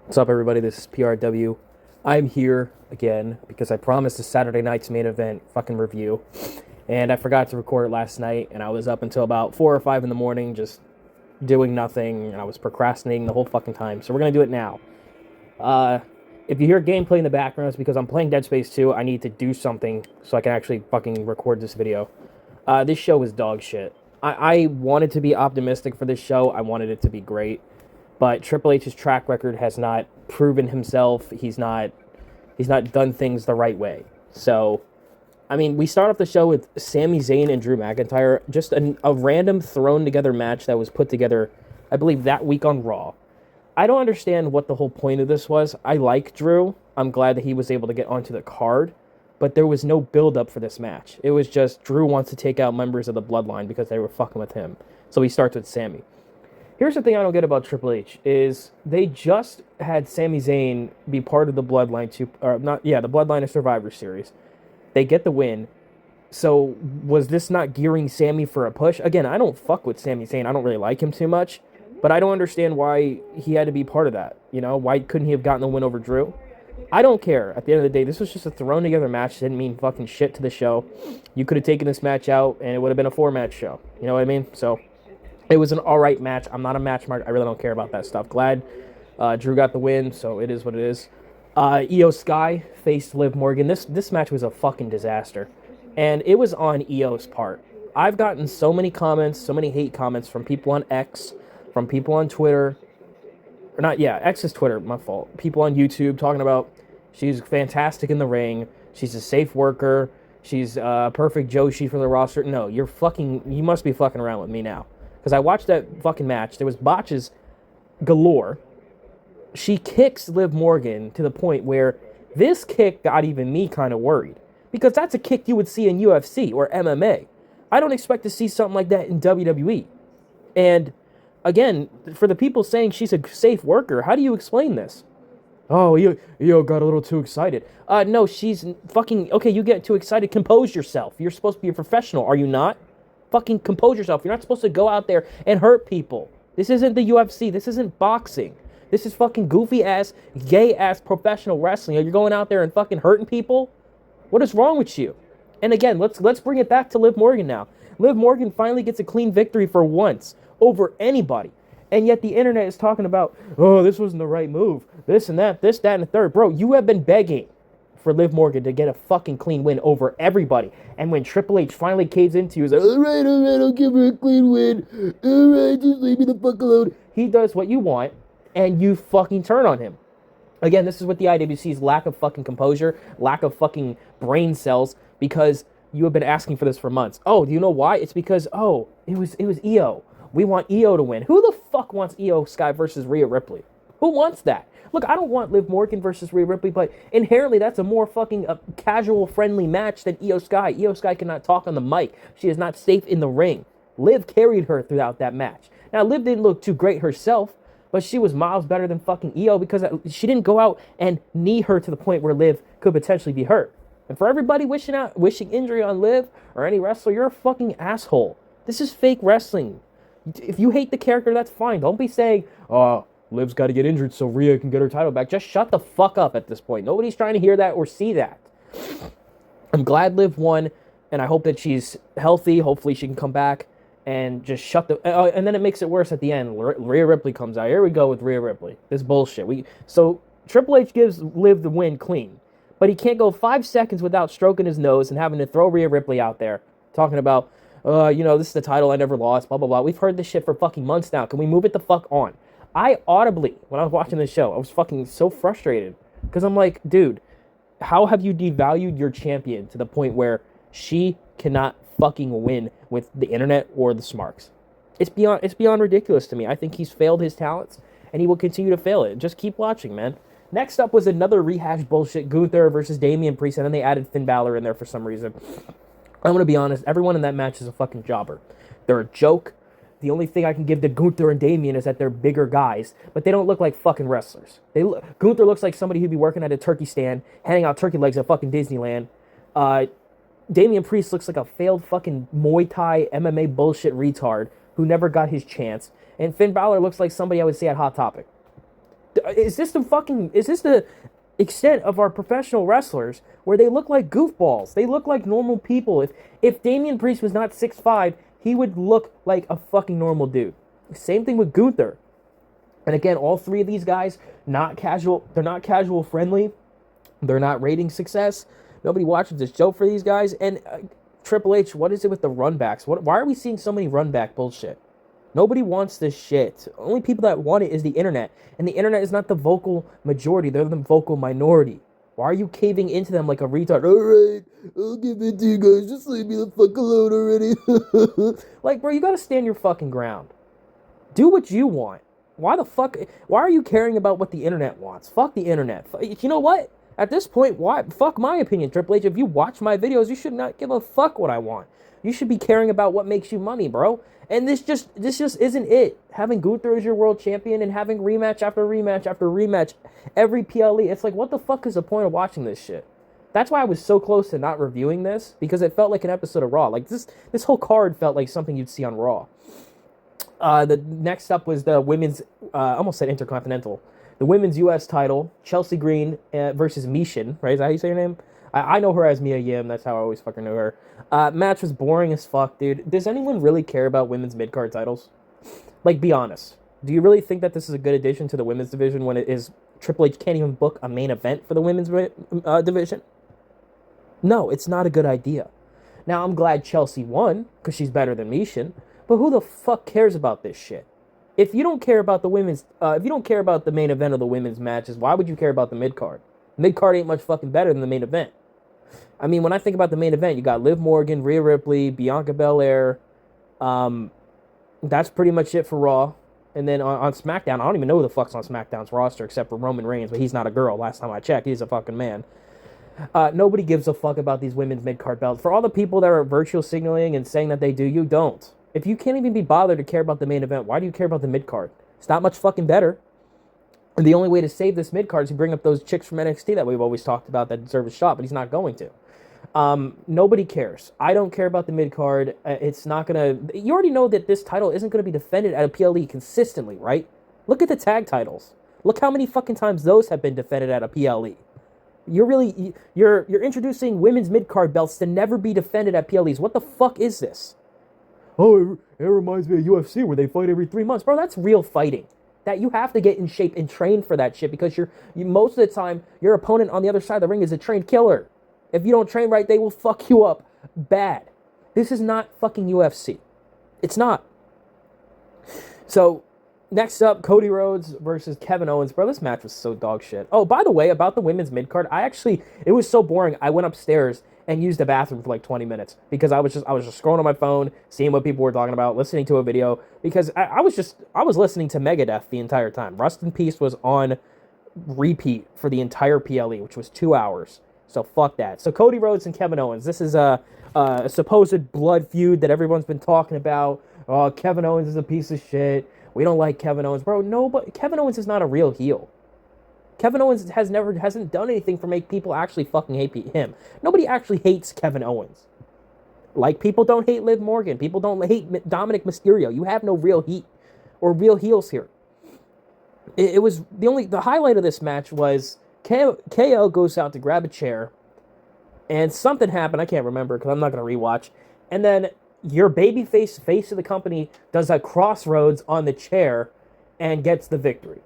What's up, everybody? This is PRW. I'm here again because I promised a Saturday night's main event fucking review, and I forgot to record it last night, and I was up until about 4 or 5 in the morning just doing nothing, and I was procrastinating the whole fucking time. So we're gonna do it now. Uh, if you hear gameplay in the background, it's because I'm playing Dead Space 2. I need to do something so I can actually fucking record this video. This show is dog shit. I wanted to be optimistic for this show. I wanted it to be great. But Triple H's track record has not proven himself. He's not done things the right way. So, I mean, we start off the show with Sami Zayn and Drew McIntyre, just a random thrown together match that was put together, I believe, that week on Raw. I don't understand what the whole point of this was. I like Drew. I'm glad that he was able to get onto the card, but there was no build up for this match. It was just Drew wants to take out members of the Bloodline because they were fucking with him. So he starts with Sami. Here's the thing I don't get about Triple H is they just had Sami Zayn be part of the Bloodline the Bloodline of Survivor Series. They get the win. So was this not gearing Sami for a push? Again, I don't fuck with Sami Zayn. I don't really like him too much, but I don't understand why he had to be part of that. You know, why couldn't he have gotten the win over Drew? I don't care. At the end of the day, this was just a thrown together match. It didn't mean fucking shit to the show. You could have taken this match out and it would have been a 4-match show. You know what I mean? So it was an alright match. I'm not a match mark. I really don't care about that stuff. Glad Drew got the win, so it is what it is. Io Sky faced Liv Morgan. This match was a fucking disaster. And it was on Io's part. I've gotten so many comments, so many hate comments from people on X, from people on Twitter. Or not, yeah, X is Twitter, my fault. People on YouTube talking about she's fantastic in the ring. She's a safe worker. She's a perfect Joshi for the roster. No, you must be fucking around with me now. Because I watched that fucking match. There was botches galore. She kicks Liv Morgan to the point where this kick got even me kind of worried. Because that's a kick you would see in UFC or MMA. I don't expect to see something like that in WWE. And again, for the people saying she's a safe worker, how do you explain this? Oh, you got a little too excited. No, she's fucking... Okay, you get too excited. Compose yourself. You're supposed to be a professional, are you not? Fucking compose yourself. You're not supposed to go out there and hurt people. This isn't the UFC. This isn't boxing. This is fucking goofy-ass, gay-ass professional wrestling. Are you going out there and fucking hurting people? What is wrong with you? And again, let's bring it back to Liv Morgan now. Liv Morgan finally gets a clean victory for once over anybody. And yet the internet is talking about, oh, this wasn't the right move. This and that, and the third. Bro, you have been begging for Liv Morgan to get a fucking clean win over everybody. And when Triple H finally caves into you, he's like, all right, I'll give her a clean win. All right, just leave me the fuck alone. He does what you want, and you fucking turn on him. Again, this is with the IWC's lack of fucking composure, lack of fucking brain cells, because you have been asking for this for months. Oh, do you know why? It's because, it was Io. We want Io to win. Who the fuck wants Io Sky versus Rhea Ripley? Who wants that? Look, I don't want Liv Morgan versus Rhea Ripley, but inherently that's a more fucking casual, friendly match than Io Sky. Io Sky cannot talk on the mic. She is not safe in the ring. Liv carried her throughout that match. Now, Liv didn't look too great herself, but she was miles better than fucking Io because she didn't go out and knee her to the point where Liv could potentially be hurt. And for everybody wishing injury on Liv or any wrestler, you're a fucking asshole. This is fake wrestling. If you hate the character, that's fine. Don't be saying, oh, Liv's got to get injured so Rhea can get her title back. Just shut the fuck up at this point. Nobody's trying to hear that or see that. I'm glad Liv won, and I hope that she's healthy. Hopefully she can come back and just shut the... and then it makes it worse at the end. Rhea Ripley comes out. Here we go with Rhea Ripley. This bullshit. So Triple H gives Liv the win clean, but he can't go 5 seconds without stroking his nose and having to throw Rhea Ripley out there, talking about, this is the title I never lost, blah, blah, blah. We've heard this shit for fucking months now. Can we move it the fuck on? I audibly, when I was watching this show, I was fucking so frustrated. Because I'm like, dude, how have you devalued your champion to the point where she cannot fucking win with the internet or the smarks? It's beyond ridiculous to me. I think he's failed his talents, and he will continue to fail it. Just keep watching, man. Next up was another rehashed bullshit, Gunther versus Damian Priest, and then they added Finn Balor in there for some reason. I'm going to be honest, everyone in that match is a fucking jobber. They're a joke. The only thing I can give to Gunther and Damian is that they're bigger guys, but they don't look like fucking wrestlers. Gunther looks like somebody who'd be working at a turkey stand, handing out turkey legs at fucking Disneyland. Damian Priest looks like a failed fucking Muay Thai MMA bullshit retard who never got his chance. And Finn Balor looks like somebody I would say at Hot Topic. Is this the extent of our professional wrestlers where they look like goofballs? They look like normal people. If Damian Priest was not 6'5", he would look like a fucking normal dude. Same thing with Gunther. And again, all three of these guys, not casual. They're not casual friendly. They're not rating success. Nobody watches this show for these guys. And Triple H, what is it with the runbacks? Why are we seeing so many runback bullshit? Nobody wants this shit. Only people that want it is the internet. And the internet is not the vocal majority. They're the vocal minority. Why are you caving into them like a retard? Alright, I'll give it to you guys. Just leave me the fuck alone already. Like, bro, you gotta stand your fucking ground. Do what you want. Why are you caring about what the internet wants? Fuck the internet. You know what? At this point, why? Fuck my opinion, Triple H. If you watch my videos, you should not give a fuck what I want. You should be caring about what makes you money, bro. And this just isn't it. Having Gunther as your world champion and having rematch after rematch after rematch every PLE, it's like, what the fuck is the point of watching this shit? That's why I was so close to not reviewing this, because it felt like an episode of Raw. Like, this whole card felt like something you'd see on Raw. The next up was the women's, I almost said Intercontinental. The women's U.S. title, Chelsea Green versus Michin, right? Is that how you say her name? I know her as Mia Yim. That's how I always fucking know her. Match was boring as fuck, dude. Does anyone really care about women's mid-card titles? Like, be honest. Do you really think that this is a good addition to the women's division when it is Triple H can't even book a main event for the women's division? No, it's not a good idea. Now, I'm glad Chelsea won, because she's better than Michin, but who the fuck cares about this shit? If you don't care about the women's, if you don't care about the main event of the women's matches, why would you care about the mid-card? Mid-card ain't much fucking better than the main event. I mean, when I think about the main event, you got Liv Morgan, Rhea Ripley, Bianca Belair. That's pretty much it for Raw. And then on SmackDown, I don't even know who the fuck's on SmackDown's roster except for Roman Reigns, but he's not a girl. Last time I checked, he's a fucking man. Nobody gives a fuck about these women's mid-card belts. For all the people that are virtual signaling and saying that they do, you don't. If you can't even be bothered to care about the main event, why do you care about the mid-card? It's not much fucking better. And the only way to save this mid-card is to bring up those chicks from NXT that we've always talked about that deserve a shot, but he's not going to. Nobody cares. I don't care about the mid-card. It's not going to... You already know that this title isn't going to be defended at a PLE consistently, right? Look at the tag titles. Look how many fucking times those have been defended at a PLE. You're introducing women's mid-card belts to never be defended at PLEs. What the fuck is this? Oh, it reminds me of UFC where they fight every 3 months. Bro, that's real fighting. That you have to get in shape and train for that shit because you most of the time, your opponent on the other side of the ring is a trained killer. If you don't train right, they will fuck you up bad. This is not fucking UFC. It's not. So, next up, Cody Rhodes versus Kevin Owens. Bro, this match was so dog shit. Oh, by the way, about the women's mid-card, it was so boring, I went upstairs and used the bathroom for like 20 minutes because I was just scrolling on my phone, seeing what people were talking about, listening to a video, because I was listening to Megadeth the entire time. Rust in Peace was on repeat for the entire PLE, which was 2 hours. So fuck that. So Cody Rhodes and Kevin Owens. This is a supposed blood feud that everyone's been talking about. Oh, Kevin Owens is a piece of shit. We don't like Kevin Owens. Bro, no, but Kevin Owens is not a real heel. Kevin Owens hasn't done anything for make people actually fucking hate him. Nobody actually hates Kevin Owens. Like, people don't hate Liv Morgan. People don't hate Dominic Mysterio. You have no real heat or real heels here. It was the highlight of this match was KO goes out to grab a chair and something happened. I can't remember because I'm not going to rewatch. And then your babyface face of the company does a crossroads on the chair and gets the victory.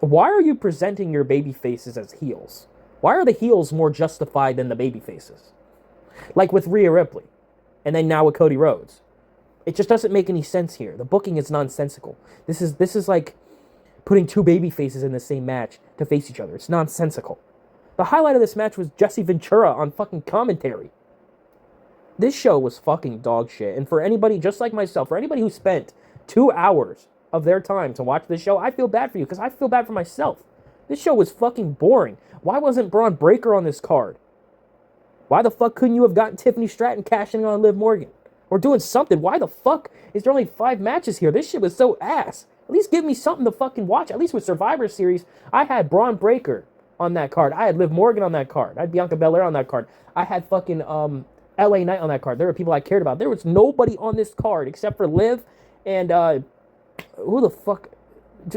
Why are you presenting your baby faces as heels? Why are the heels more justified than the baby faces? Like with Rhea Ripley, and then now with Cody Rhodes. It just doesn't make any sense here. The booking is nonsensical. This is like putting two baby faces in the same match to face each other. It's nonsensical. The highlight of this match was Jesse Ventura on fucking commentary. This show was fucking dog shit. And for anybody just like myself, for anybody who spent 2 hours of their time to watch this show, I feel bad for you because I feel bad for myself. This show was fucking boring. Why wasn't Braun Breaker on this card? Why the fuck couldn't you have gotten Tiffany Stratton cashing on Liv Morgan? Or doing something? Why the fuck is there only 5 matches here? This shit was so ass. At least give me something to fucking watch. At least with Survivor Series, I had Braun Breaker on that card. I had Liv Morgan on that card. I had Bianca Belair on that card. I had fucking LA Knight on that card. There were people I cared about. There was nobody on this card except for Liv and who the fuck?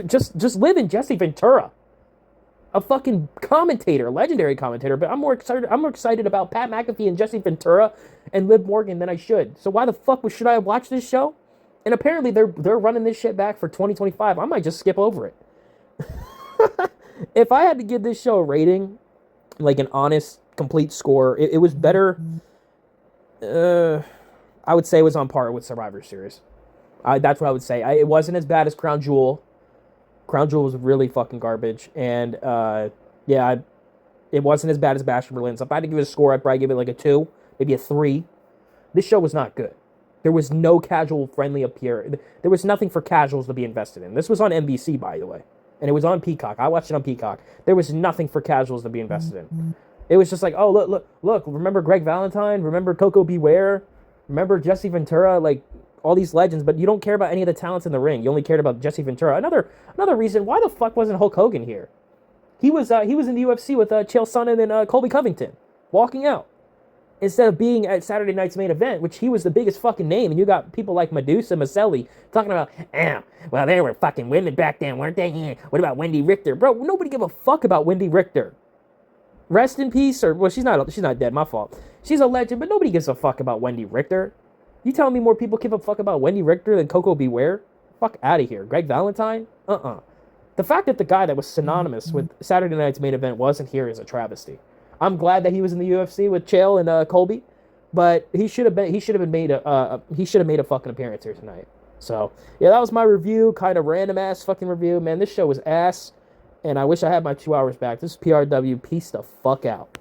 Just live in Jesse Ventura, a fucking commentator, legendary commentator. But I'm more excited about Pat McAfee and Jesse Ventura and Liv Morgan than I should. So why the fuck should I watch this show? And apparently they're running this shit back for 2025. I might just skip over it. If I had to give this show a rating, like an honest, complete score, it was better. I would say it was on par with Survivor Series. That's what I would say. It wasn't as bad as Crown Jewel. Crown Jewel was really fucking garbage. And, it wasn't as bad as Bash and Berlin. So if I had to give it a score, I'd probably give it like a 2, maybe a 3. This show was not good. There was no casual friendly appearance. There was nothing for casuals to be invested in. This was on NBC, by the way. And it was on Peacock. I watched it on Peacock. There was nothing for casuals to be invested in. It was just like, oh, look. Remember Greg Valentine? Remember Coco Beware? Remember Jesse Ventura? Like, all these legends. But you don't care about any of the talents in the ring. You only cared about Jesse Ventura. Another reason, why the fuck wasn't Hulk Hogan here? He was in the UFC with Chael Sonnen and Colby Covington. Walking out. Instead of being at Saturday night's main event, which he was the biggest fucking name, and you got people like Medusa, Maselli, talking about, well, they were fucking women back then, weren't they? What about Wendy Richter? Bro, nobody give a fuck about Wendy Richter. Rest in peace, or, well, she's not dead, my fault. She's a legend, but nobody gives a fuck about Wendy Richter. You telling me more people give a fuck about Wendy Richter than Coco Beware? Fuck out of here. Greg Valentine? The fact that the guy that was synonymous with Saturday night's main event wasn't here is a travesty. I'm glad that he was in the UFC with Chael and Colby, but he should have made a fucking appearance here tonight. So yeah, that was my review, kind of random ass fucking review. Man, this show was ass, and I wish I had my 2 hours back. This is PRW. Peace the fuck out.